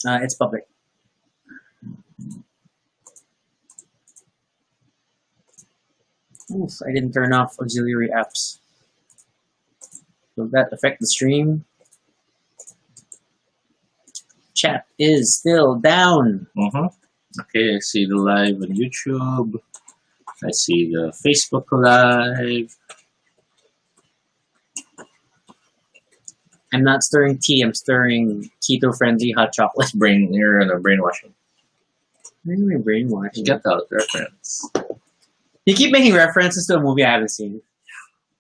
It's public. Oof, I didn't turn off auxiliary apps. Will that affect the stream? Chat is still down. Okay, I see the live on YouTube. I see the Facebook live. I'm not stirring tea. I'm stirring keto-friendly hot chocolate. You're in a brainwashing. Why am I brainwashing? Get out reference. You keep making references to a movie I haven't seen.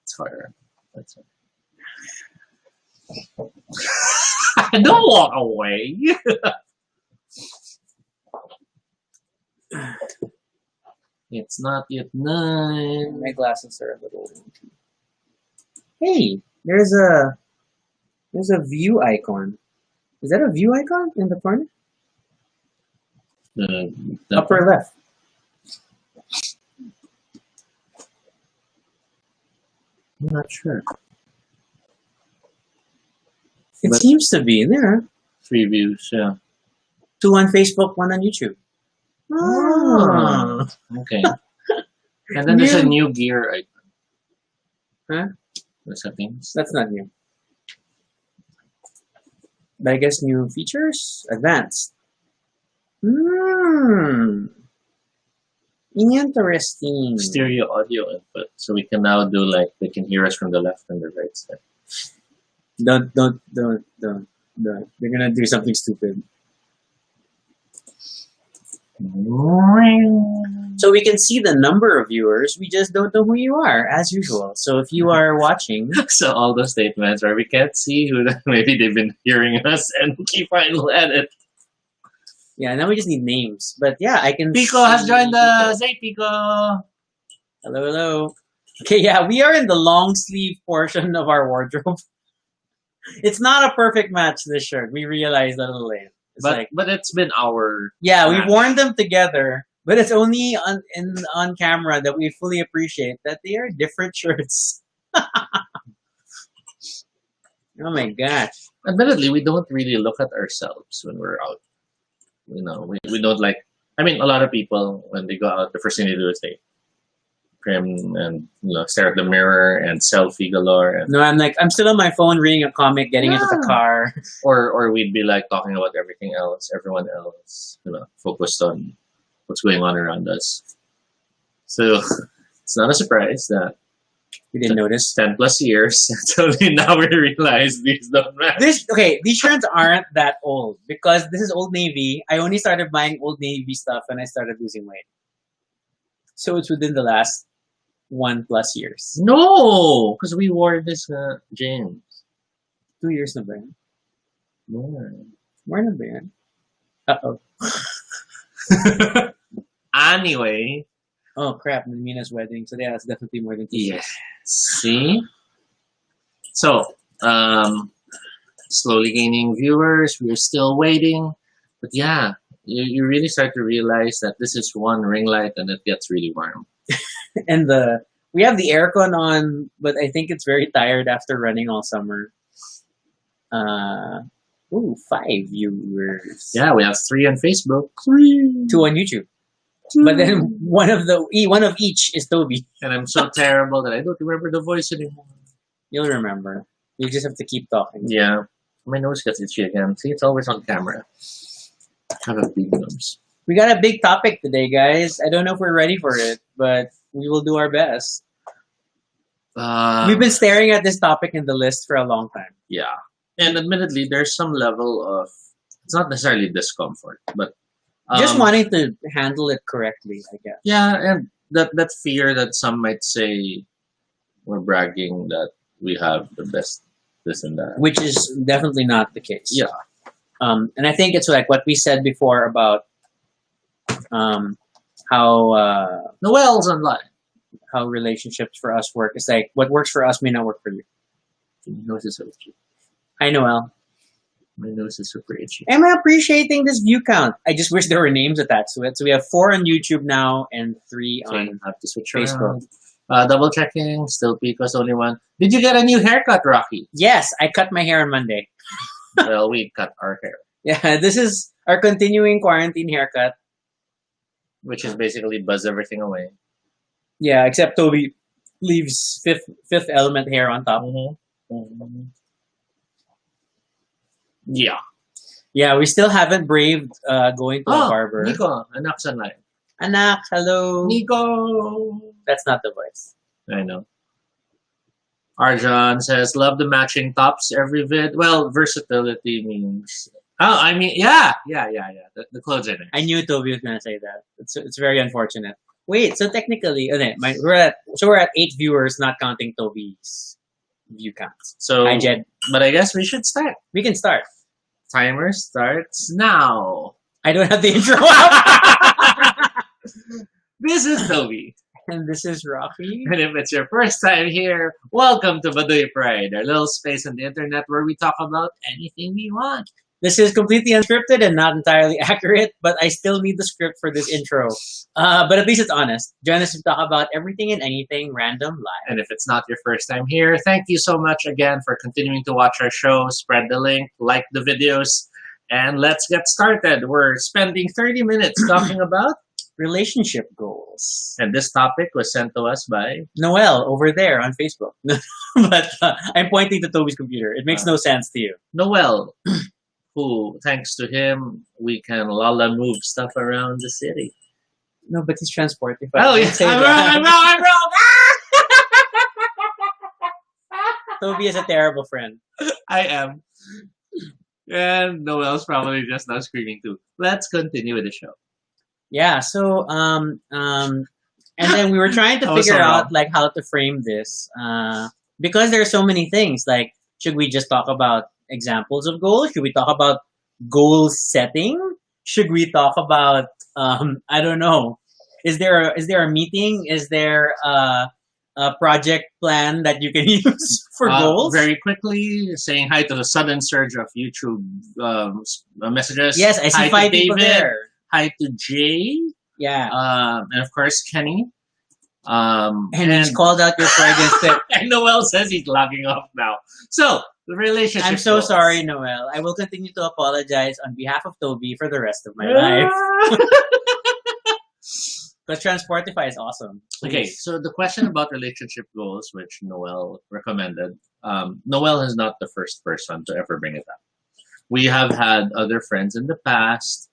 It's harder. That's it. Don't walk away. It's not yet 9. My glasses are a little empty. Hey, there's a view icon. Is that a view icon in the corner? Upper left. I'm not sure. It But seems to be there. 3 views, yeah. 2 on Facebook, 1 on YouTube. Oh, okay. And then there's a new gear icon. Huh? The settings. That's not new. But I guess new features? Advanced. Interesting. Stereo audio input. So we can now do they can hear us from the left and the right side. Don't. They're gonna do something stupid. So we can see the number of viewers. We just don't know who you are, as usual. So if you are watching, So all those statements where we can't see who, maybe they've been hearing us and keep trying to edit. yeah, now we just need names. But yeah, I can. Pico has see joined us. people. Hey, Pico. Hello, hello. Okay, yeah, we are in the long sleeve portion of our wardrobe. It's not a perfect match, this shirt. We realized that a little late. It's But it's been our yeah, we match. worn them together, but it's only on camera that we fully appreciate that they are different shirts. Oh my gosh. Admittedly, we don't really look at ourselves when we're out. We don't a lot of people, when they go out, the first thing they do is they trim and stare at the mirror and selfie galore. And, No, I'm still on my phone reading a comic, getting into the car. or we'd be talking about everything else, everyone else, focused on what's going on around us. So it's not a surprise that We didn't notice. 10 plus years, only now we realize these don't matter. These shirts aren't that old because this is Old Navy. I only started buying Old Navy stuff when I started losing weight. So it's within the last 1+ years. No, because we wore this, James. 2 years na ba yan? More. More na ba yan? Uh-oh. Anyway. Oh crap, Mina's wedding. So yeah, that's definitely more than 2 years. Yes. See? So, slowly gaining viewers. We're still waiting. But yeah, you really start to realize that this is one ring light and it gets really warm. And we have the aircon on, but I think it's very tired after running all summer. 5 viewers. Yeah, we have 3 on Facebook. 3. 2 on YouTube. But then one of each is Toby. And I'm so terrible that I don't remember the voice anymore. You'll remember. You just have to keep talking. Yeah. My nose gets itchy again. See, it's always on camera. I have a big nose. We got a big topic today, guys. I don't know if we're ready for it, but we will do our best. We've been staring at this topic in the list for a long time. Yeah. And admittedly, there's some level of, it's not necessarily discomfort, but just wanting to handle it correctly, I guess. Yeah, and that fear that some might say we're bragging that we have the best this and that. Which is definitely not the case. Yeah. And I think it's like what we said before about how Noel's online. How relationships for us work. It's like what works for us may not work for you. My nose is so itchy. Hi, Noel. My nose is super itchy. Am I appreciating this view count? I just wish there were names attached to it. So we have 4 on YouTube now and 3 So on you have to switch Facebook. around. Double checking. Still Pico's only one. Did you get a new haircut, Rocky? Yes, I cut my hair on Monday. Well, we cut our hair. Yeah, this is Our continuing quarantine haircut. which is basically buzz everything away. Yeah, except Toby leaves Fifth Element hair on top. Mhm. Yeah. Yeah, we still haven't braved going to a barber. Nico, anak sa line. Anak, hello. Nico. That's not the voice. I know. Arjan says, love the matching tops every vid. Well, versatility means... Oh, I mean, yeah. The clothes in it. I knew Toby was gonna say that. It's very unfortunate. Wait, so technically, okay, we're at 8 viewers, not counting Toby's view counts. So, Hi, Jed. but I guess we should start. We can start. Timer starts now. I don't have the intro up. This is Toby. And this is Rocky. And if it's your first time here, welcome to Baduy Pride, our little space on the internet where we talk about anything we want. This is completely unscripted and not entirely accurate, but I still need the script for this intro. But at least it's honest. Join us to talk about everything and anything random live. And if it's not your first time here, thank you so much again for continuing to watch our show. Spread the link, like the videos, and let's get started. We're spending 30 minutes talking about relationship goals. And this topic was sent to us by Noel over there on Facebook. But I'm pointing to Toby's computer. It makes no sense to you. Noel, who, thanks to him, we can lala move stuff around the city. No, but he's transported. Oh, yeah. I'm wrong. Toby is a terrible friend. I am. And Noel's probably just now screaming too. Let's continue with the show. Yeah, so and then we were trying to figure out like how to frame this. Because there are so many things. Like, should we just talk about examples of goals? Should we talk about goal setting? Should we talk about I don't know. Is there a meeting? Is there a project plan that you can use for goals? Very quickly, saying hi to the sudden surge of YouTube messages. Yes, I see 5 people there. Hi to Jay. Yeah. And of course, Kenny. And he's called out your fragrance tip. And Noel says he's logging off now. So, the relationship I'm so goals. sorry, Noel. I will continue to apologize on behalf of Toby for the rest of my life. But Transportify is awesome. Please. Okay, so the question about relationship goals, which Noel recommended, Noel is not the first person to ever bring it up. We have had other friends in the past,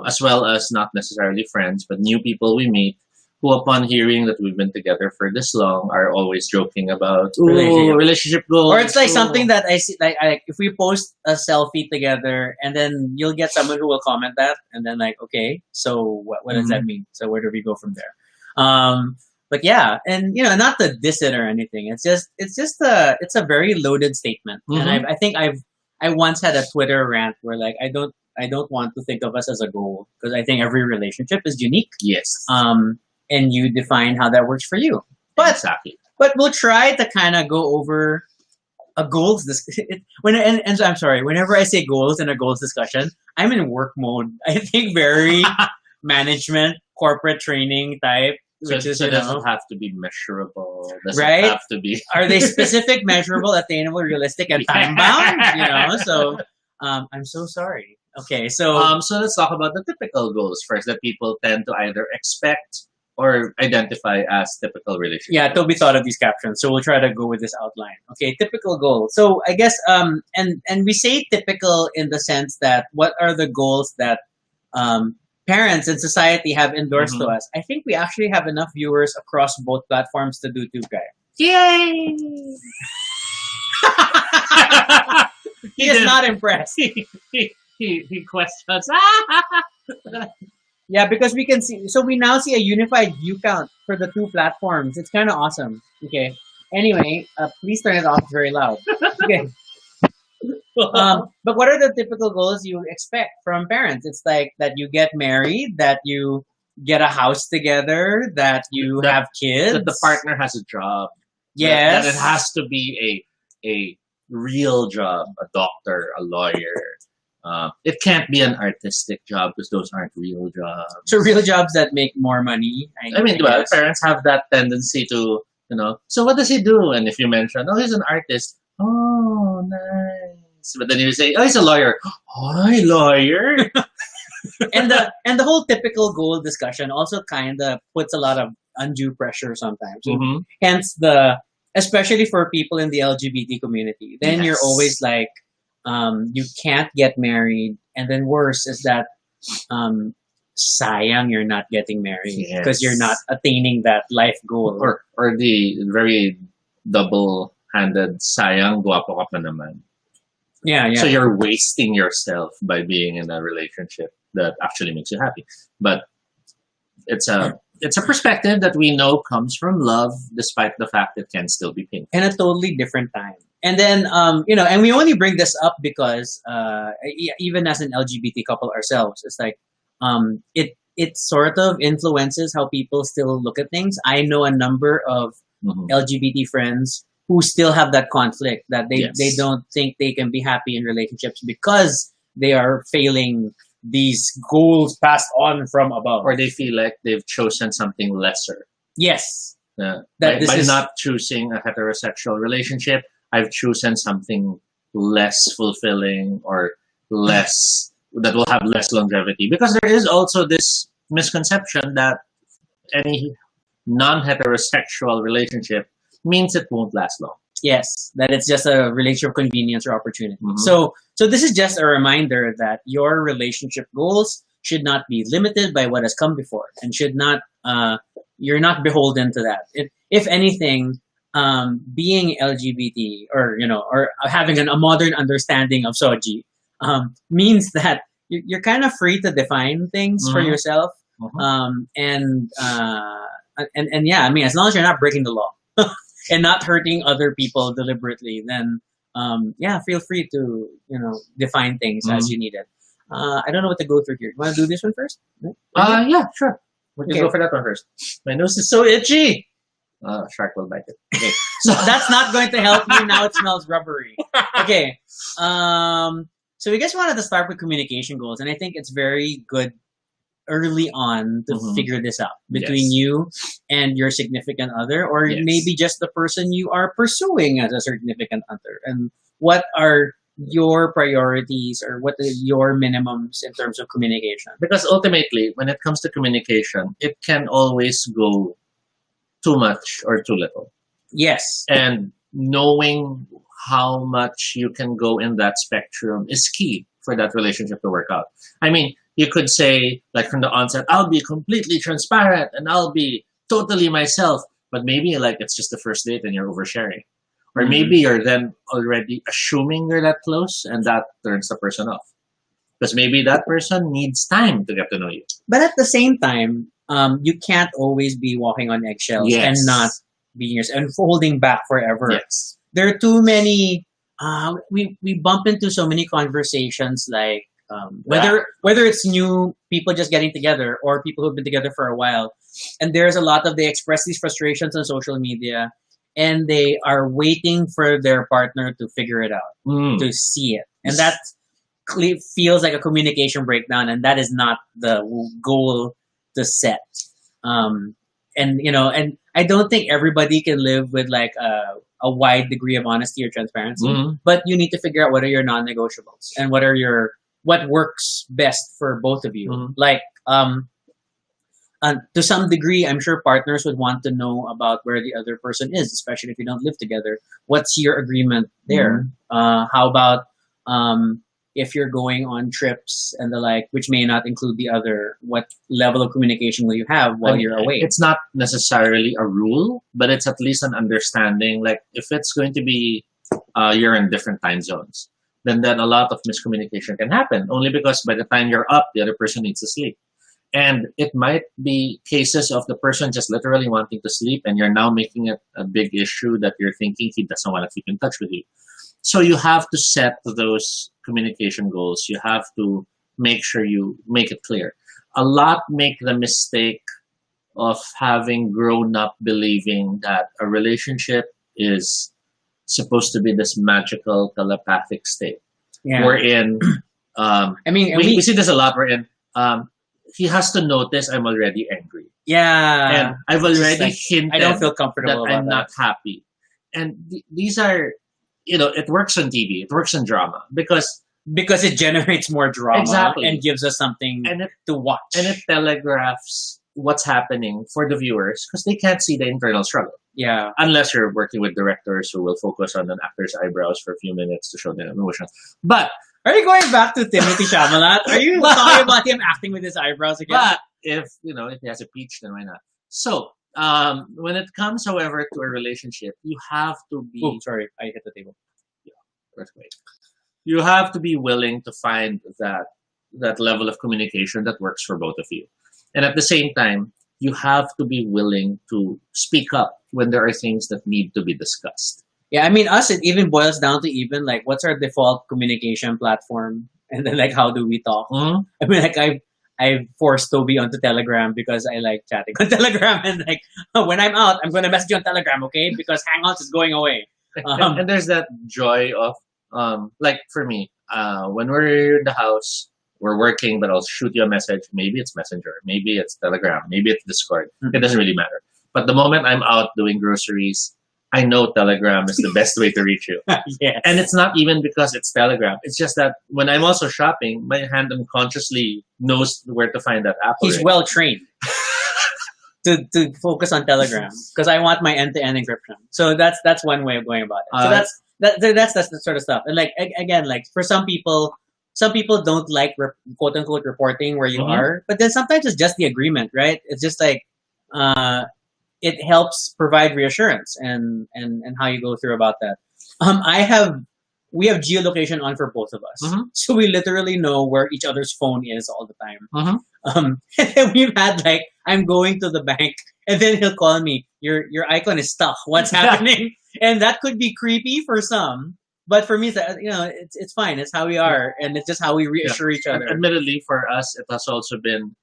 as well as not necessarily friends, but new people we meet, who upon hearing that we've been together for this long are always joking about relationship goals. Or it's like something that I see, like if we post a selfie together and then you'll get someone who will comment that and then like, okay, so what does that mean? So where do we go from there? But yeah, and you know, not to diss it or anything. It's a very loaded statement. And I think I once had a Twitter rant where like I don't want to think of us as a goal because I think every relationship is unique. Yes. And you define how that works for you. But exactly. But we'll try to kind of go over a goals discussion. And I'm sorry, whenever I say goals in a goals discussion, I'm in work mode. I think very management, corporate training type. So it doesn't have to be measurable. Doesn't right? have to be. Are they specific, measurable, attainable, realistic, and time bound? You know, so I'm so sorry. Okay, so so let's talk about the typical goals first that people tend to either expect or identify as typical relationships. Yeah, Toby thought of these captions, so we'll try to go with this outline. Okay, typical goal. So I guess and we say typical in the sense that what are the goals that parents and society have endorsed to us. I think we actually have enough viewers across both platforms to do 2 guys. Yay! He is not impressed. He questions. Yeah, because we can see, so we now see a unified view count for the 2 platforms. It's kind of awesome. Okay. Anyway, please turn it off. It's very loud. Okay. But what are the typical goals you expect from parents? It's like that you get married, that you get a house together, that you have kids, that the partner has a job. Yes, that it has to be a real job, a doctor, a lawyer. It can't be an artistic job because those aren't real jobs. So real jobs that make more money. I mean, well, parents have that tendency to, you know, so what does he do? And if you mention, oh, he's an artist. Oh, nice. But then you say, oh, he's a lawyer. Oh, lawyer? and the whole typical goal discussion also kind of puts a lot of undue pressure sometimes. Mhm. Hence especially for people in the LGBT community, then you're Yes. always like, you can't get married, and then worse is that, um, sayang you're not getting married because you're not Yes. attaining that life goal. Or the very double-handed sayang guwapo ka pa naman. Yeah, So yeah. you're wasting yourself by being in a relationship that actually makes you happy. But it's a perspective that we know comes from love, despite the fact it can still be painful. And a totally different time. And then, and we only bring this up because, even as an LGBT couple ourselves, it's like, it sort of influences how people still look at things. I know a number of Mhm. LGBT friends who still have that conflict that they Yes. don't think they can be happy in relationships because they are failing these goals passed on from above. Or they feel like they've chosen something lesser. Yes, That That this by is- not choosing a heterosexual relationship, I've chosen something less fulfilling or less that will have less longevity. Because there is also this misconception that any non-heterosexual relationship means it won't last long. yes, that it's just a relationship convenience or opportunity. Mhm. So this is just a reminder that your relationship goals should not be limited by what has come before, and should not you're not beholden to that. If anything, being LGBT, or having a modern understanding of soji, means that you're kind of free to define things for Mhm. yourself. Mhm. And yeah, I mean, as long as you're not breaking the law and not hurting other people deliberately, then yeah, feel free to define things as Mhm. you need it. I don't know what to go through here. You want to do this one first? Yeah, sure. We can Okay. go for that one first. My nose is so itchy. Shark will bite it. Okay. So That's not going to help you. Now it smells rubbery. Okay. So we just wanted to start with communication goals, and I think it's very good early on to Mhm. figure this out between Yes. you and your significant other, or Yes. maybe just the person you are pursuing as a significant other. And what are your priorities, or what are your minimums in terms of communication? Because ultimately, when it comes to communication, it can always go too much or too little. Yes. And knowing how much you can go in that spectrum is key for that relationship to work out. I mean, you could say, like from the onset, I'll be completely transparent and I'll be totally myself. But maybe like it's just the first date and you're oversharing. Or Mhm. maybe you're then already assuming you're that close, and that turns the person off. Because maybe that person needs time to get to know you. But at the same time, you can't always be walking on eggshells Yes. and not being yourself and holding back forever. Yes. There are too many. We bump into so many conversations, like whether it's new people just getting together or people who've been together for a while, and there's a lot of they express these frustrations on social media, and they are waiting for their partner to figure it out, Mm. to see it, and that feels like a communication breakdown, and that is not the goal to set. And I don't think everybody can live with like a wide degree of honesty or transparency, Mhm. but you need to figure out what are your non-negotiables and what works best for both of you. Mhm. Like, to some degree, I'm sure partners would want to know about where the other person is, especially if you don't live together. What's your agreement there? How about if you're going on trips and the like, which may not include the other, what level of communication will you have while And you're away? It's not necessarily a rule, but it's at least an understanding. Like if it's going to be you're in different time zones, then a lot of miscommunication can happen. Only because by the time you're up, the other person needs to sleep. And it might be cases of the person just literally wanting to sleep, and you're now making it a big issue that you're thinking he doesn't want to keep in touch with you. So you have to set those communication goals. You have to make sure you make it clear. A lot make the mistake of having grown up believing that a relationship is supposed to be this magical telepathic state. Yeah. Wherein, I mean, and we see this a lot. Wherein, he has to notice I'm already angry, yeah, and I've It's just already like, hinted I don't feel that comfortable about I'm not happy. And these are, it works on TV, it works in drama, because because it generates more drama Exactly. and gives us something And it to watch. and it telegraphs what's happening for the viewers because they can't see the internal struggle. Yeah. Unless you're working with directors who will focus on an actor's eyebrows for a few minutes to show their emotions. But Are you going back to Timothy Chalamet? Are you talking about him acting with his eyebrows again? but if he has a peach, then why not? So when it comes, however, to a relationship, you have to be Oh, sorry, I hit the table. earthquake. You have to be willing to find that level of communication that works for both of you. And at the same time, you have to be willing to speak up when there are things that need to be discussed. Yeah, I mean, us, it even boils down to even like, what's our default communication platform? And then, like, how do we talk? Mhm. I mean, like, I forced Toby onto Telegram because I like chatting on Telegram. And, like, when I'm out, I'm going to message you on Telegram, okay? Because Hangouts is going away. And there's that joy of, like for me, when we're in the house, we're working, but I'll shoot you a message. Maybe it's Messenger, maybe it's Telegram, maybe it's Discord. It doesn't really matter. But the moment I'm out doing groceries, I know Telegram is the best way to reach you. Yes. And it's not even because it's Telegram. It's just that when I'm also shopping, my hand unconsciously knows where to find that app. He's already. well trained to focus on Telegram because I want my end-to-end encryption. So that's one way of going about it. So that's the sort of stuff. And like again, like for some people don't like quote unquote reporting where you Mhm. are, but then sometimes it's just the agreement, right? It's just like it helps provide reassurance and how you go through about that. We have geolocation on for both of us, Mhm. so we literally know where each other's phone is all the time. Mhm. And then we've had like, I'm going to the bank, and then he'll call me. Your icon is stuck. What's happening? And that could be creepy for some, but for me, it's fine. It's how we are, and it's just how we reassure each other. Admittedly, for us, it has also been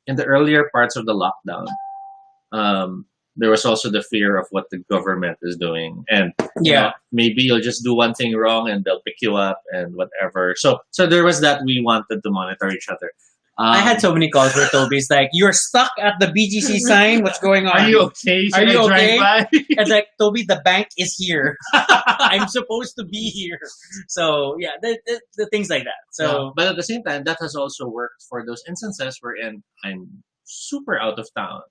in the earlier parts of the lockdown. There was also the fear of what the government is doing, and maybe you'll just do one thing wrong and they'll pick you up and whatever. So there was that. We wanted to monitor each other. I had so many calls where Toby's like, "You're stuck at the BGC sign. What's going on? Are you okay? Are you okay?" By? It's like, Toby, the bank is here. I'm supposed to be here. So yeah, the things like that. So, but at the same time, that has also worked for those instances wherein I'm super out of town,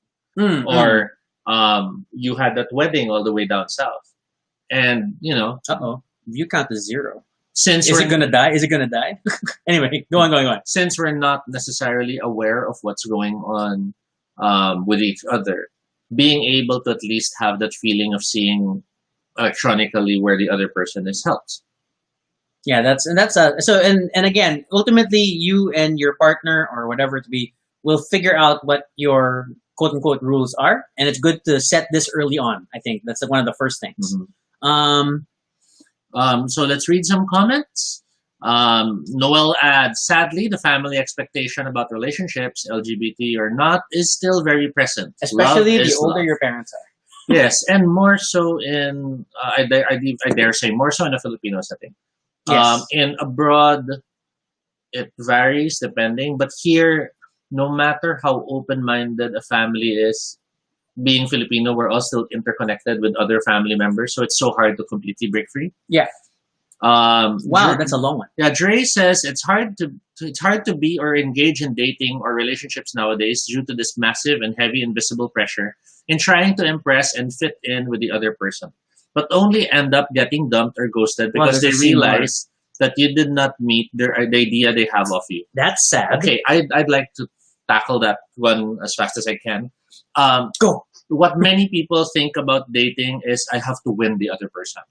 or you had that wedding all the way down south, and view count is 0. Since is it gonna die? Is it gonna die? Anyway, go on. Since we're not necessarily aware of what's going on with each other, being able to at least have that feeling of seeing electronically where the other person is helps. Yeah, that's so and again, ultimately, you and your partner or whatever to be will figure out what your quote unquote rules are, and it's good to set this early on. I think that's one of the first things. Mm-hmm. So let's read some comments. Noel adds, sadly, the family expectation about relationships, LGBT or not, is still very present. Especially the older your parents are. Yes, and more so in, I dare say, more so in a Filipino setting. Yes. In abroad, it varies depending, but here, no matter how open-minded a family is, being Filipino, we're all still interconnected with other family members, so it's so hard to completely break free. Yeah. Wow, that's a long one. Yeah, Dre says it's hard to be or engage in dating or relationships nowadays due to this massive and heavy invisible pressure in trying to impress and fit in with the other person, but only end up getting dumped or ghosted because they realize that you did not meet the idea they have of you. That's sad. Okay, I'd like to tackle that one as fast as I can. Go. What many people think about dating is I have to win the other person,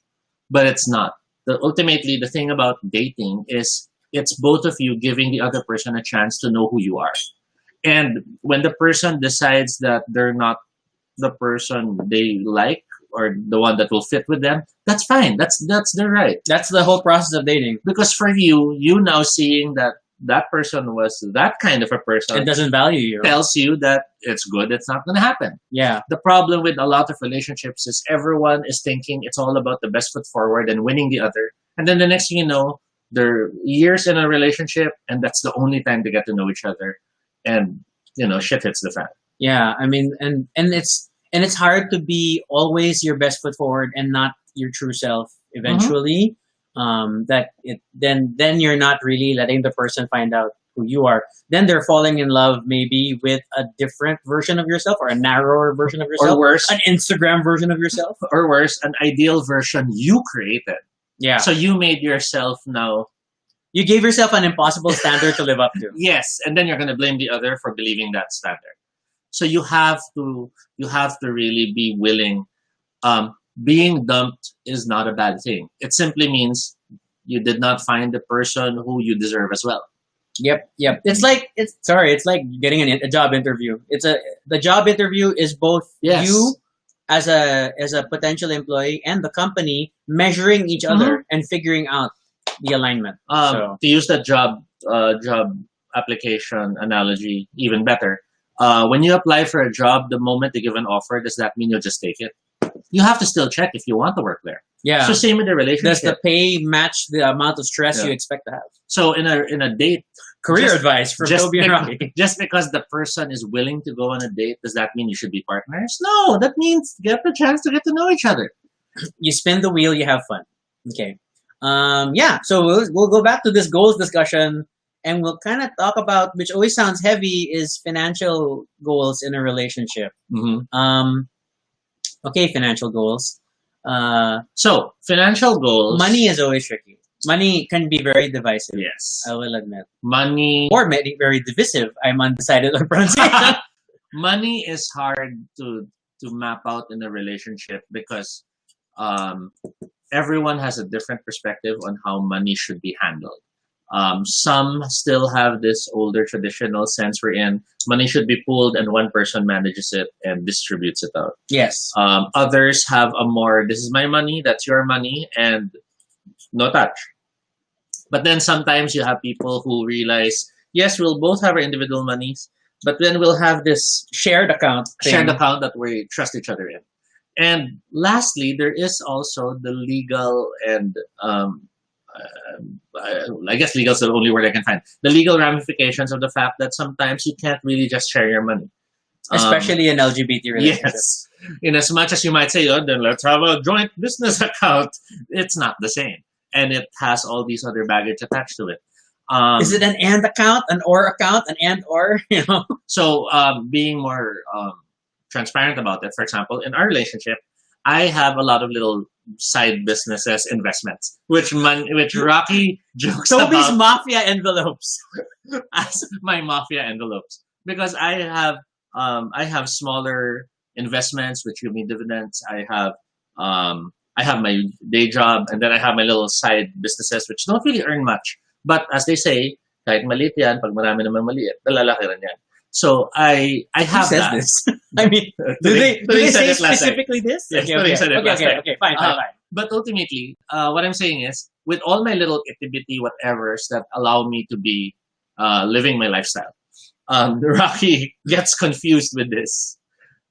but it's not. Ultimately, the thing about dating is it's both of you giving the other person a chance to know who you are. And when the person decides that they're not the person they like or the one that will fit with them, that's fine. That's their right. That's the whole process of dating. Because for you now seeing that person was that kind of a person, it doesn't value you, tells you that it's good, it's not going to happen. Yeah. The problem with a lot of relationships is everyone is thinking it's all about the best foot forward and winning the other. And then the next thing you know, they're years in a relationship and that's the only time they get to know each other. And, shit hits the fan. Yeah. I mean, and it's hard to be always your best foot forward and not your true self eventually. that it then you're not really letting the person find out who you are. Then they're falling in love maybe with a different version of yourself, or a narrower version of or yourself, worse, an Instagram version of yourself. or worse, an ideal version you created. Yeah. So you made yourself now. You gave yourself an impossible standard to live up to. Yes, and then you're going to blame the other for believing that standard. So you have to really be willing. Being dumped is not a bad thing. It simply means you did not find the person who you deserve as well. Yep. It's like getting a job interview. The job interview is both Yes. you as a potential employee and the company measuring each other and figuring out the alignment. To use that job application analogy even better, when you apply for a job, the moment they give an offer, does that mean you'll just take it? You have to still check if you want to work there. Yeah. So same with the relationship. Does the pay match the amount of stress you expect to have? So in a date, Career advice from Toby and Rocky. Just because the person is willing to go on a date, does that mean you should be partners? No, that means get the chance to get to know each other. You spin the wheel, you have fun. Okay. So we'll go back to this goals discussion, and we'll kind of talk about, which always sounds heavy, is financial goals in a relationship. Okay, financial goals. So financial goals. Money is always tricky. Money can be very divisive. Yes, I will admit. Money, or maybe very divisive. I'm undecided on pronunciation. Money is hard to map out in a relationship because everyone has a different perspective on how money should be handled. Some still have this older traditional sense wherein money should be pooled and one person manages it and distributes it out. Yes. Others have a more, this is my money, that's your money, and no touch. But then sometimes you have people who realize, yes, we'll both have our individual monies, but then we'll have this shared account that we trust each other in. And lastly, there is also the legal and I guess legal is the only word I can find. The legal ramifications of the fact that sometimes you can't really just share your money. Especially in LGBT relationships. Yes. In as much as you might say, oh, then let's have a joint business account. It's not the same. And it has all these other baggage attached to it. Is it an and account, an or account, an and or? So being more transparent about it, for example, in our relationship, I have a lot of little side businesses, investments, which Rocky jokes Toby's about mafia envelopes. as my mafia envelopes, because I have smaller investments which give me dividends. I have my day job, and then I have my little side businesses which don't really earn much. But as they say, kahit maliit yan, pag marami naman maliit, lalaki rin yan. So I have Who says that. this? I mean, do they say specifically this? Yes, Okay, fine. But ultimately, what I'm saying is, with all my little itty-bitty whatevers that allow me to be living my lifestyle, Rocky gets confused with this.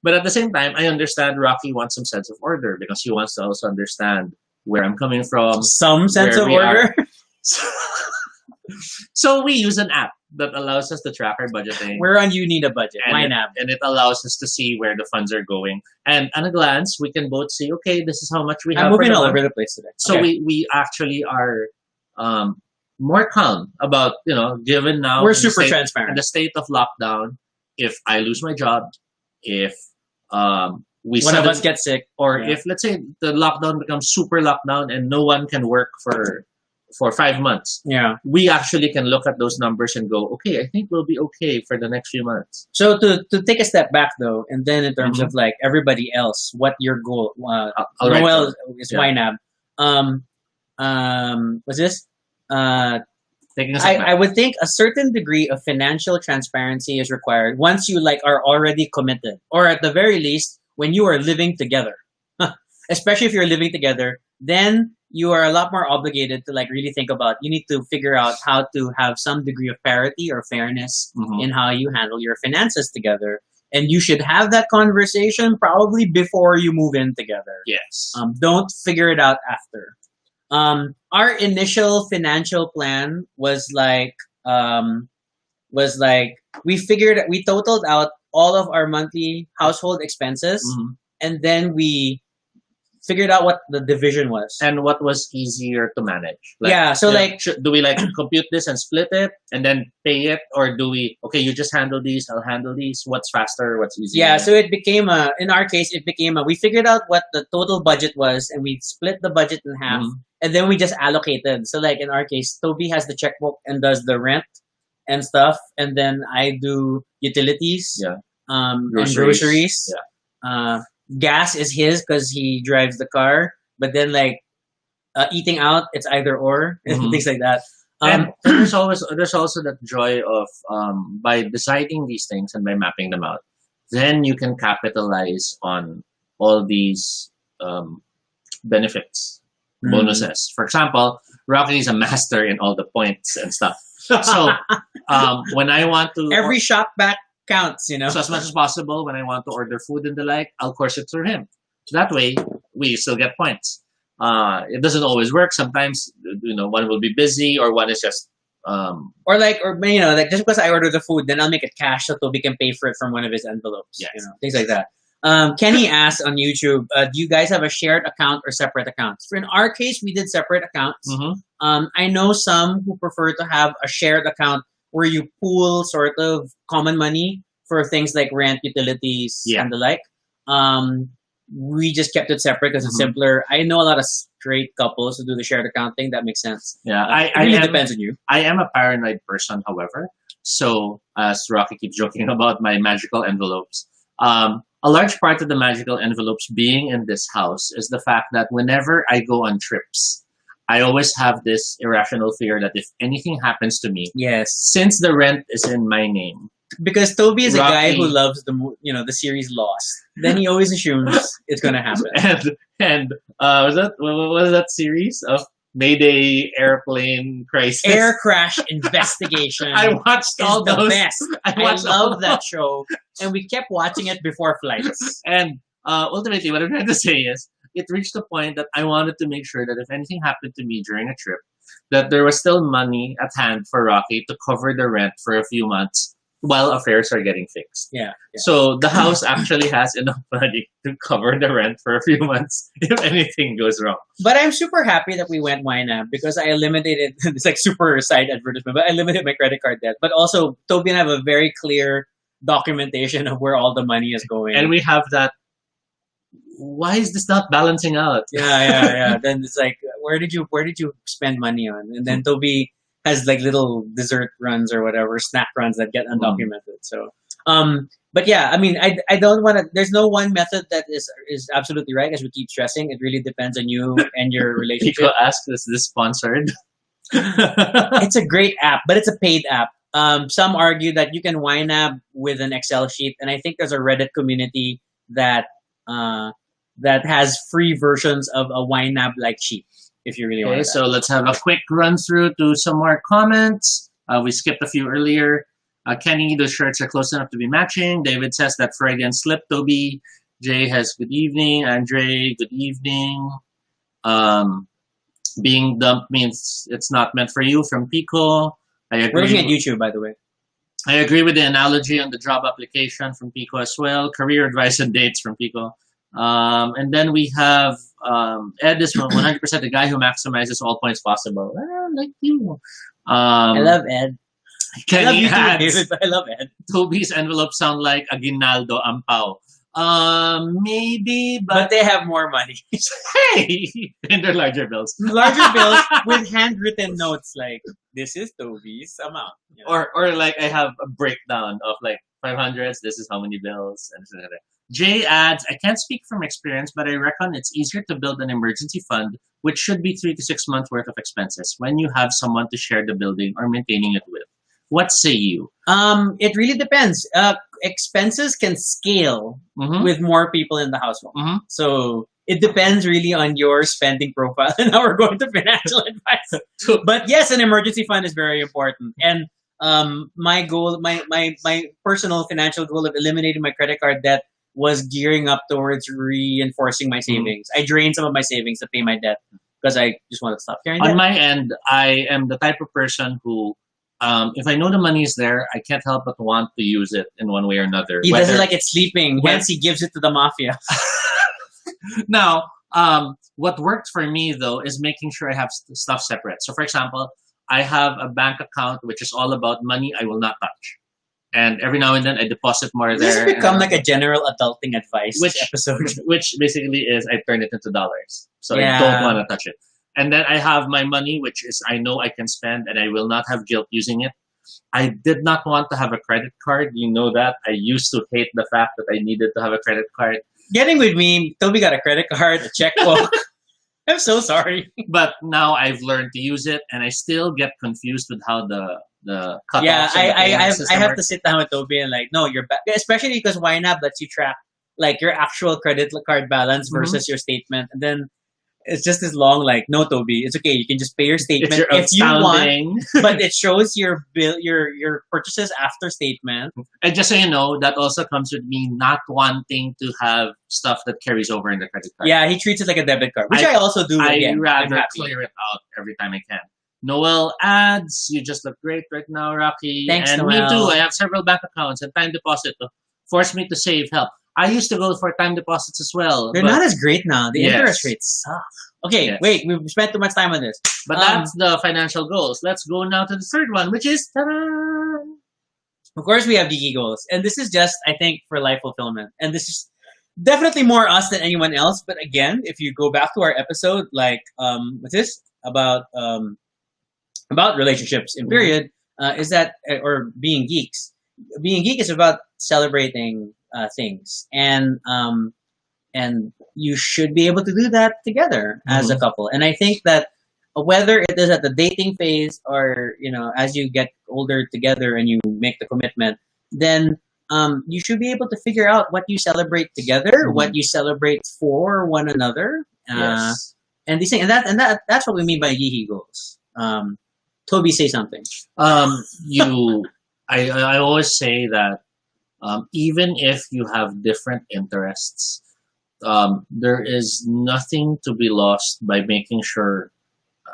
But at the same time, I understand Rocky wants some sense of order because he wants to also understand where I'm coming from. Some sense of order? So we use an app that allows us to track our budgeting. We're on You Need a Budget. Why not? And it allows us to see where the funds are going. And at a glance, we can both see, okay, this is how much we have. I'm moving all over the place today. So we actually are more calm about, given now. We're super transparent. In the state of lockdown, if I lose my job, if one of us gets sick, or if, let's say, the lockdown becomes super lockdown and no one can work for 5 months. Yeah. We actually can look at those numbers and go, okay, I think we'll be okay for the next few months. So to take a step back though, and then in terms of like everybody else, what your goal, Noel is YNAB. What's this? Taking a step back. I would think a certain degree of financial transparency is required once you are already committed, or at the very least, when you are living together. Especially if you're living together, then you are a lot more obligated to really think about, you need to figure out how to have some degree of parity or fairness in how you handle your finances together. And you should have that conversation probably before you move in together. Yes. Don't figure it out after. Our initial financial plan was we totaled out all of our monthly household expenses, and then we figured out what the division was. And what was easier to manage? Yeah, so like, do we like compute this and split it and then pay it, or do we? Okay, you just handle these. I'll handle these. What's faster? What's easier? yeah, so it became in our case, it became we figured out what the total budget was, and we split the budget in half, and then we just allocated. So like in our case, Toby has the checkbook and does the rent and stuff, and then I do utilities, and groceries. Yeah. Gas is his because he drives the car, but then like eating out, it's either or and things like that. And there's also that joy of by deciding these things and by mapping them out, then you can capitalize on all these benefits, bonuses. For example, Rocky is a master in all the points and stuff. So when I want to every shop back counts, you know. So as much as possible, when I want to order food and the like, I'll course it through him. So that way, we still get points. It doesn't always work. Sometimes, one will be busy, or one is just or like just because I order the food, then I'll make it cash so Toby can pay for it from one of his envelopes. Yes. Things like that. Kenny asked on YouTube, do you guys have a shared account or separate accounts? In our case, we did separate accounts. I know some who prefer to have a shared account where you pool sort of common money for things like rent, utilities, and the like. We just kept it separate because it's simpler. I know a lot of straight couples who do the shared account thing. That makes sense. Yeah, it really depends on you. I am a paranoid person, however. So, as Rocky keeps joking about my magical envelopes, a large part of the magical envelopes being in this house is the fact that whenever I go on trips, I always have this irrational fear that if anything happens to me, since the rent is in my name, because Toby is a guy who loves the series Lost, then he always assumes it's gonna happen. And what was that series of Mayday Airplane Crisis? Air Crash Investigation. I watched all the those. Best. I love that show, and we kept watching it before flights. And ultimately, what I'm trying to say is, it reached a point that I wanted to make sure that if anything happened to me during a trip, that there was still money at hand for Rocky to cover the rent for a few months while affairs are getting fixed. Yeah. So the house actually has enough money to cover the rent for a few months if anything goes wrong. But I'm super happy that we went YNAB because I eliminated, it's like super side advertisement, but I limited my credit card debt. But also, Toby and I have a very clear documentation of where all the money is going. And we have that, why is this not balancing out? Yeah. Then it's like, where did you spend money on? And then Toby has like little dessert runs or whatever, snack runs that get undocumented. So, but yeah, I mean, I don't want to. There's no one method that is absolutely right, as we keep stressing. It really depends on you and your relationship. People ask, is this sponsored? It's a great app, but it's a paid app. Some argue that you can YNAB with an Excel sheet, and I think there's a Reddit community that has free versions of a YNAB-like sheet, if you really want. Okay, so let's have a quick run through to some more comments. We skipped a few earlier. Kenny, those shirts are close enough to be matching. David says that Freudian slip, Toby. Jay has good evening. Andre, good evening. Being dumped means it's not meant for you, from Pico. I agree. We're looking at YouTube, by the way. I agree with the analogy on the job application from Pico as well. Career advice and dates from Pico. And then we have Ed is 100% the guy who maximizes all points possible. Like you. I love Ed. Kenny I adds, I love Ed. Toby's envelopes sound like Aguinaldo Ampao. Maybe, but they have more money. Hey, and they're larger bills. Larger bills with handwritten notes like, this is Toby's amount. You know? Or like I have a breakdown of like 500s, this is how many bills, and so on. Jay adds, I can't speak from experience, but I reckon it's easier to build an emergency fund, which should be 3 to 6 months worth of expenses, when you have someone to share the building or maintaining it with. What say you? It really depends. Expenses can scale with more people in the household. So it depends really on your spending profile and how we're going to financial advice. But yes, an emergency fund is very important. And my goal, my personal financial goal of eliminating my credit card debt was gearing up towards reinforcing my savings. I drained some of my savings to pay my debt because I just wanted to stop carrying debt. On my end, I am the type of person who, if I know the money is there, I can't help but want to use it in one way or another. He doesn't like it sleeping, hence he gives it to the mafia. Now, What worked for me though is making sure I have stuff separate. So, for example, I have a bank account which is all about money I will not touch, and every now and then I deposit more This there. has become like a general adulting advice which episode. which basically is I turn it into dollars, so I Yeah. don't want to touch it. And then I have my money, which is I know I can spend, and I will not have guilt using it. I did not want to have a credit card. You know that I used to hate the fact that I needed to have a credit card. Getting with me, Toby got a credit card, a checkbook. I'm so sorry. But now I've learned to use it, and I still get confused with how the cutoffs. Yeah, and the payment I system have work. to sit down with Toby and like, no, you're back. Especially because YNAB lets you track like your actual credit card balance Mhm. versus your statement, and then it's just this long like, no, Toby, it's okay. You can just pay your statement It's your if you want, outstanding. but it shows your bill, your purchases after statement. And just so you know, that also comes with me not wanting to have stuff that carries over in the credit card. Yeah, he treats it like a debit card, which I also do. I again. I'm rather happy. clear it out every time I can. Noel ads, you just look great right now, Rocky. Thanks, and Noel. me too. I have several bank accounts and time deposit to force me to save. Help. I used to go for time deposits as well. They're but, not as great now. The Yes. interest rates suck. Okay, Yes. wait, we've spent too much time on this. but that's the financial goals. Let's go now to the third one, which is ta-da! Of course, we have geeky goals, and this is just, I think, for life fulfillment. And this is definitely more us than anyone else. But again, if you go back to our episode, like what's this about relationships in period, is that or being geeks? Being geek is about celebrating things, and you should be able to do that together as a couple. And I think that whether it is at the dating phase or as you get older together and you make the commitment, then you should be able to figure out what you celebrate together, what you celebrate for one another, Yes. and these things. And that's what we mean by geeky goals. Toby, say something. I always say that even if you have different interests, there is nothing to be lost by making sure.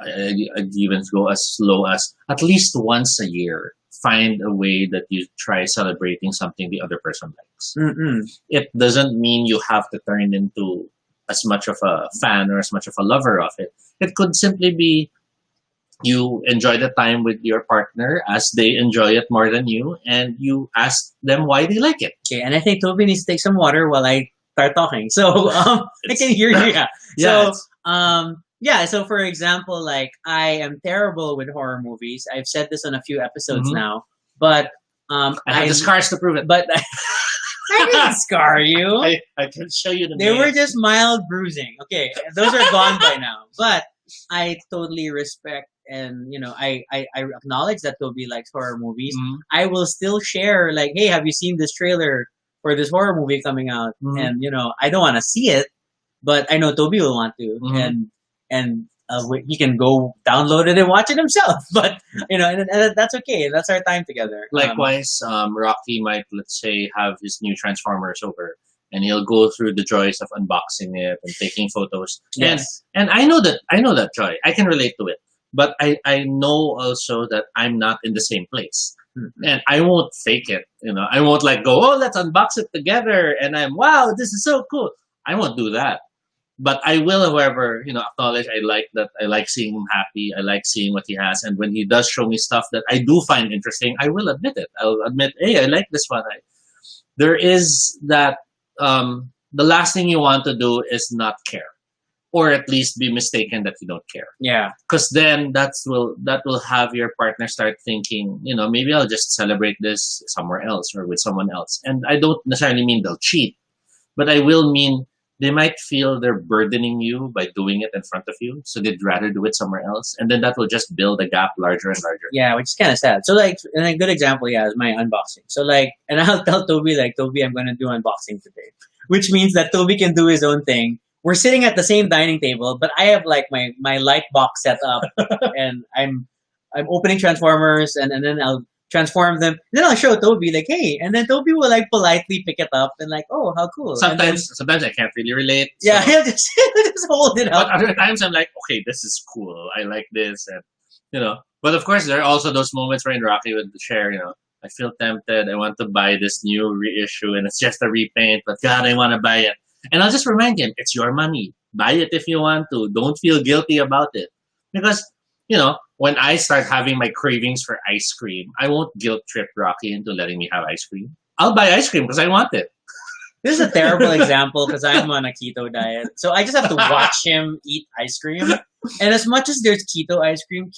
I'd even go as low as at least once a year. Find a way that you try celebrating something the other person likes. Mm-mm. It doesn't mean you have to turn into as much of a fan or as much of a lover of it. It could simply be you enjoy the time with your partner as they enjoy it more than you, and you ask them why they like it. Okay, and I think Toby needs to take some water while I start talking. So I can hear you. Yeah. Yeah, So for example, like I am terrible with horror movies. I've said this on a few episodes Mhm. now, but I have the scars to prove it. but I didn't scar you. I can show you the They names. were just mild bruising. Okay, those are gone by now. But I totally respect and I acknowledge that Toby likes horror movies. Mhm. I will still share like, hey, have you seen this trailer for this horror movie coming out? Mhm. And I don't want to see it, but I know Toby will want to, Mhm. and he can go download it and watch it himself. But and that's okay. That's our time together. Likewise, Rocky might, let's say, have his new Transformers over, and he'll go through the joys of unboxing it and taking photos. Yes. And I know that joy. I can relate to it. But I know also that I'm not in the same place. Mhm. And I won't fake it. I won't go, oh, let's unbox it together. And wow, this is so cool. I won't do that. But I will, however, acknowledge I like seeing him happy. I like seeing what he has. And when he does show me stuff that I do find interesting, I will admit it. I'll admit, hey, I like this one. There is that, the last thing you want to do is not care. Or at least be mistaken that you don't care. Yeah. Because then that will have your partner start thinking, maybe I'll just celebrate this somewhere else or with someone else. And I don't necessarily mean they'll cheat, but I will mean they might feel they're burdening you by doing it in front of you, so they'd rather do it somewhere else, and then that will just build a gap larger and larger. Yeah, which is kind of sad. So and a good example, is my unboxing. So and I'll tell Toby Toby, I'm gonna do unboxing today, which means that Toby can do his own thing. We're sitting at the same dining table, but I have my light box set up, and I'm opening Transformers, and then I'll transform them. Then I'll show Toby hey, and then Toby will politely pick it up and oh, how cool. Sometimes I can't really relate. Yeah, so. he'll just hold it up. But other times I'm okay, this is cool. I like this, and But of course, there are also those moments where in Rocky would share, I feel tempted. I want to buy this new reissue, and it's just a repaint. But God, I want to buy it. And I'll just remind him, it's your money. Buy it if you want to. Don't feel guilty about it. Because, when I start having my cravings for ice cream, I won't guilt trip Rocky into letting me have ice cream. I'll buy ice cream because I want it. This is a terrible example because I'm on a keto diet. So I just have to watch him eat ice cream. And as much as there's keto ice cream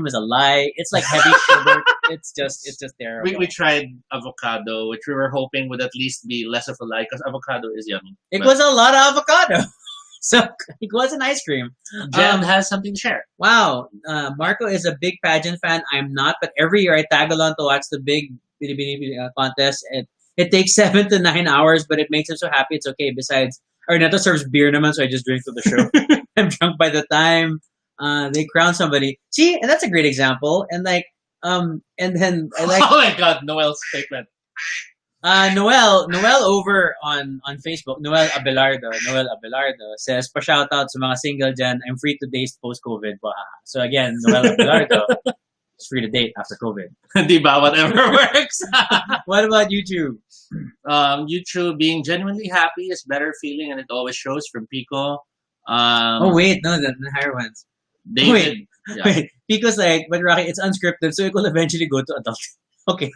is a lie. It's like heavy sugar. It's just terrible. We tried avocado, which we were hoping would at least be less of a lie because avocado is yummy. It was a lot of avocado. So it wasn't ice cream. Jen has something to share. Wow. Marco is a big pageant fan. I'm not, but every year I tag along to watch the big contest. It takes 7 to 9 hours, but it makes him so happy. It's okay. Besides, Arnetta serves beer naman, so I just drink for the show. I'm drunk by the time they crown somebody. See, and that's a great example. And and then I like. Oh my God, Noel's statement. Noel over on Facebook, Noel Abelardo says, pa-shout out sa mga single dyan, I'm free to date post-COVID. So again, Noel Abelardo is free to date after COVID. Di ba? Whatever works. What about YouTube? YouTube, being genuinely happy is better feeling and it always shows from Pico. Oh wait, no, the higher ones. David. Wait, Pico's but Rocky, it's unscripted, so it will eventually go to adult. Okay.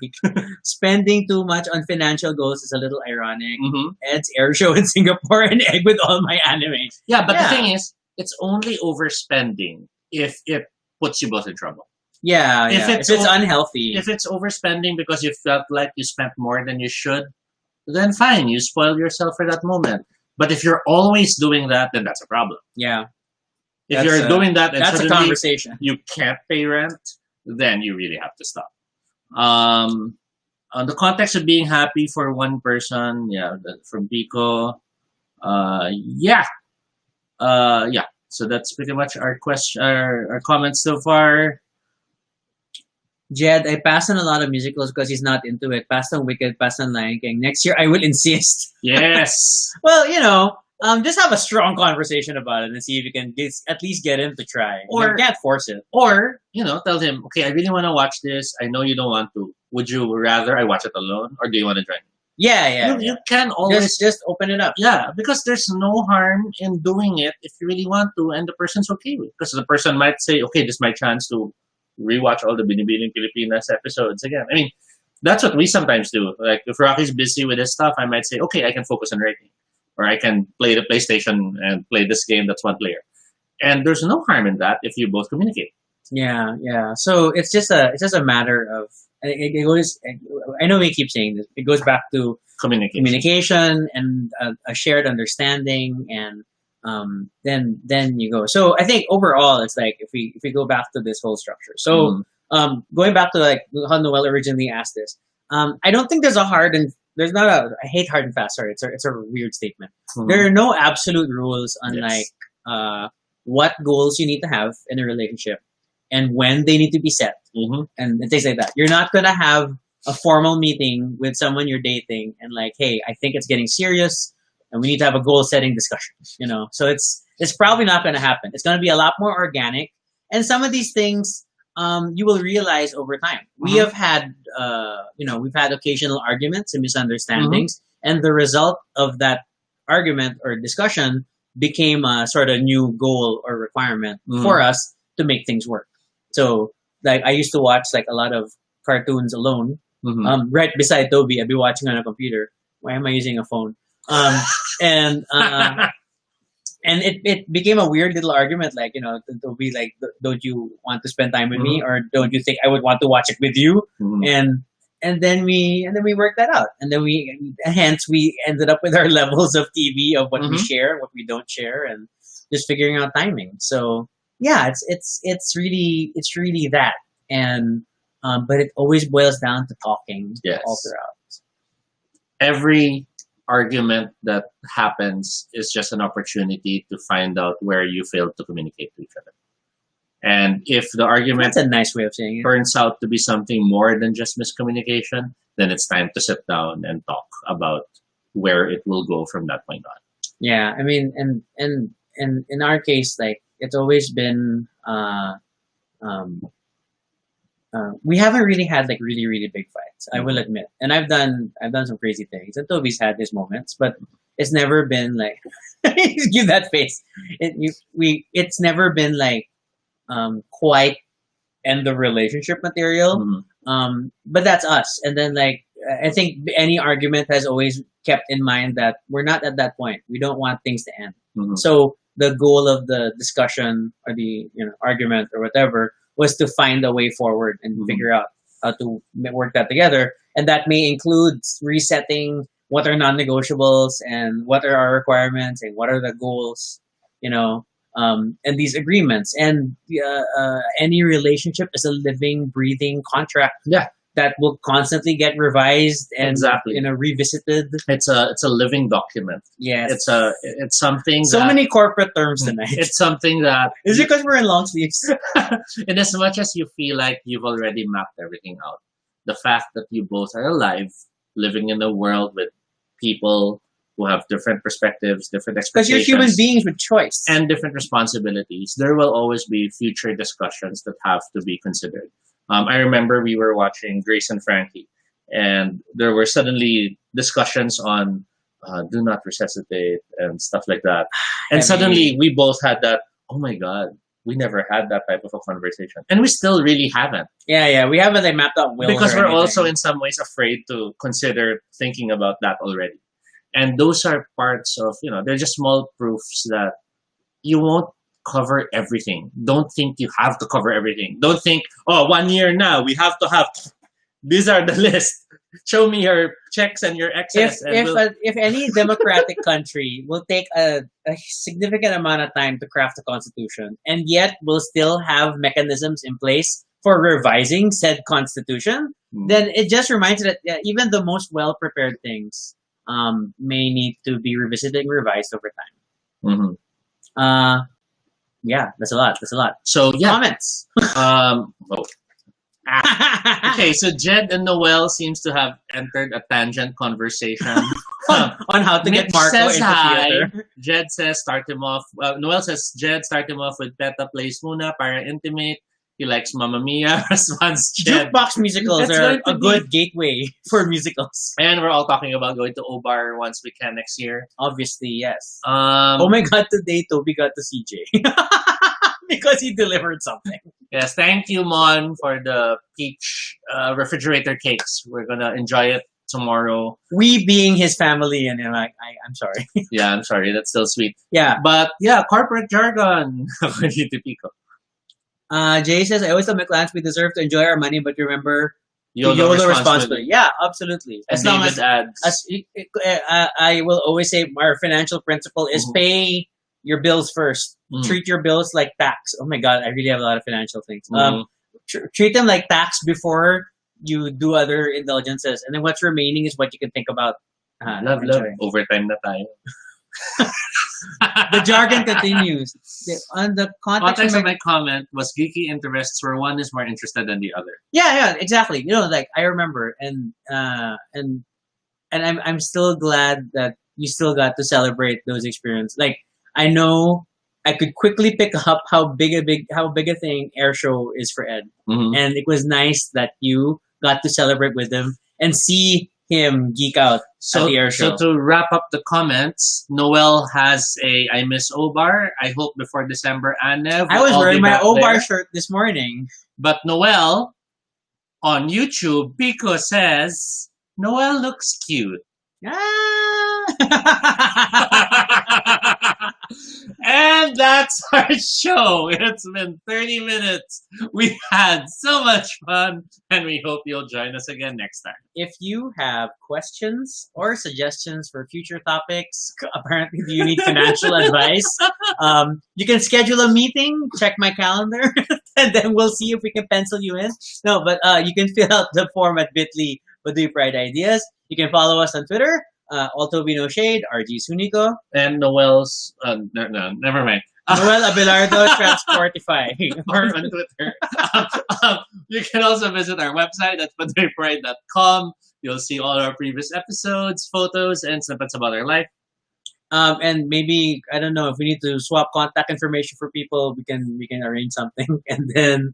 Spending too much on financial goals is a little ironic. Mm-hmm. Ed's air show in Singapore and egg with all my anime. Yeah, but the thing is, it's only overspending if it puts you both in trouble. Yeah, if it's unhealthy. If it's overspending because you felt like you spent more than you should, then fine, you spoil yourself for that moment. But if you're always doing that, then that's a problem. Yeah. If you're doing that and that's a conversation. You can't pay rent, then you really have to stop. On the context of being happy for one person, from Pico, yeah. So that's pretty much our question, our comments so far. Jed, I pass on a lot of musicals because he's not into it. Pass on Wicked, pass on Lion King. Next year, I will insist. Yes. Well, just have a strong conversation about it and see if you can at least get him to try. Or you can't force it. Or, tell him, okay, I really want to watch this. I know you don't want to. Would you rather I watch it alone or do you want to join me? Yeah. You can always just open it up. Yeah, because there's no harm in doing it if you really want to and the person's okay with it. Because the person might say, okay, this is my chance to rewatch all the Binibining Pilipinas episodes again. I mean, that's what we sometimes do. Like, if Rocky's busy with his stuff, I might say, okay, I can focus on writing. Or I can play the PlayStation and play this game that's one player. And there's no harm in that if you both communicate. Yeah. So it's just a matter of it goes. I know we keep saying this. It goes back to communication and a shared understanding, and then you go. So I think overall, it's like if we go back to this whole structure. So going back to how Noel originally asked this, I don't think there's I hate hard and fast. Sorry, it's a weird statement. Mm-hmm. There are no absolute rules on what goals you need to have in a relationship and when they need to be set and things like that. You're not gonna have a formal meeting with someone you're dating and hey, I think it's getting serious and we need to have a goal setting discussion. So it's probably not gonna happen. It's gonna be a lot more organic, and some of these things you will realize over time. We have had we've had occasional arguments and misunderstandings, and the result of that argument or discussion became a sort of new goal or requirement for us to make things work. So I used to watch a lot of cartoons alone, right beside Toby. I'd be watching on a computer. Why am I using a phone? And it became a weird little argument. They'll be don't you want to spend time with me, or don't you think I would want to watch it with you? And then we worked that out, and then we ended up with our levels of TV of what we share, what we don't share, and just figuring out timing. So yeah, it's really that, and but it always boils down to talking all throughout. Every argument that happens is just an opportunity to find out where you failed to communicate to each other. And if the argument that's a nice way of saying it, turns out to be something more than just miscommunication, then it's time to sit down and talk about where it will go from that point on. Yeah, I mean, and in our case, it's always been we haven't really had really really big fights. I will admit, and I've done some crazy things, and Toby's had his moments, but it's never been like give that face. It's never been like quite end the relationship material. But that's us. And then like I think any argument has always kept in mind that we're not at that point. We don't want things to end. So the goal of the discussion or the argument or whatever was to find a way forward and figure out how to work that together. And that may include resetting what are non-negotiables and what are our requirements and what are the goals, and these agreements. And any relationship is a living, breathing contract. Yeah. That will constantly get revised and Exactly. revisited. It's a living document. Yes. It's something so that, many corporate terms tonight. It's something that Is it because we're in long sleeves? in as much as you feel like you've already mapped everything out, the fact that you both are alive, living in a world with people who have different perspectives, different Because expectations, you're human beings with choice. and different responsibilities, there will always be future discussions that have to be considered. I remember we were watching Grace and Frankie, and there were suddenly discussions on do not resuscitate and stuff like that. And suddenly we both had that, oh my God, we never had that type of a conversation. And we still really haven't. Yeah, we haven't like mapped out wills Because or we're anything. also in some ways afraid to consider thinking about that already. And those are parts of, they're just small proofs that you won't cover everything. Don't think you have to cover everything. Don't think, 1 year now, we have to have, these are the list. Show me your checks and your excess. If any democratic country will take a significant amount of time to craft a constitution and yet will still have mechanisms in place for revising said constitution, then it just reminds you that even the most well-prepared things may need to be revisited and revised over time. Yeah, that's a lot. So yeah. Comments. Okay, so Jed and Noel seems to have entered a tangent conversation on how to Mitch get Marco says into hi. theater. Jed says start him off. Noel says Jed start him off with Peta Plays Muna para intimate. He likes Mamma Mia. Responds Jed. Jukebox musicals That's are going to a good gateway for musicals. And we're all talking about going to Obar once we can next year. Obviously, yes. Oh my God, today Toby got to CJ. Because he delivered something. Yes, thank you, Mon, for the peach refrigerator cakes. We're gonna enjoy it tomorrow. We being his family, and I'm sorry. Yeah, I'm sorry. That's still sweet. Yeah, but yeah, corporate jargon. Jay says, "I always tell my clients we deserve to enjoy our money, but remember, YOLO responsibly." Yeah, absolutely. As long as I will always say, our financial principle is pay your bills first. Treat your bills like tax. Oh my God, I really have a lot of financial things. Treat them like tax before you do other indulgences, and then what's remaining is what you can think about. Love. Overtime na tayo. The jargon continues. On the context of my comment was geeky interests where one is more interested than the other. Yeah, exactly. Like I remember, and I'm still glad that you still got to celebrate those experiences. Like I know I could quickly pick up how big a thing Air Show is for Ed, and it was nice that you got to celebrate with him and see him geek out at the Air Show. So to wrap up the comments, Noel has a I miss Obar. I hope before December, Anev. I was wearing my Obar shirt this morning. But Noel on YouTube, Pico says Noel looks cute. And that's our show. It's been 30 minutes. We had so much fun, and we hope you'll join us again next time. If you have questions or suggestions for future topics, apparently you need financial advice, you can schedule a meeting, check my calendar, and then we'll see if we can pencil you in. No, but you can fill out the form at bit.ly Baduy Pride Ideas. You can follow us on Twitter. Alto Vino Shade, RG Sunico. And Noel's, no, never mind. Noel Abelardo, Transportify. Or on Twitter. You can also visit our website at baduypride.com. You'll see all our previous episodes, photos, and snippets about our life. And maybe, I don't know, if we need to swap contact information for people, we can arrange something. And then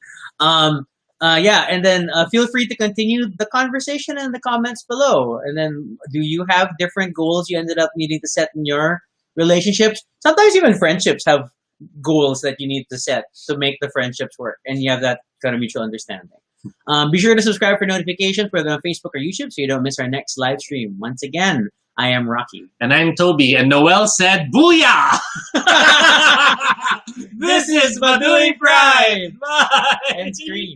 And then feel free to continue the conversation in the comments below. And then, do you have different goals you ended up needing to set in your relationships? Sometimes even friendships have goals that you need to set to make the friendships work, and you have that kind of mutual understanding. Be sure to subscribe for notifications, whether on Facebook or YouTube, so you don't miss our next live stream. Once again, I am Rocky. And I'm Toby, and Noel said, Booyah! This is Baduy Pride! Bye! And screen.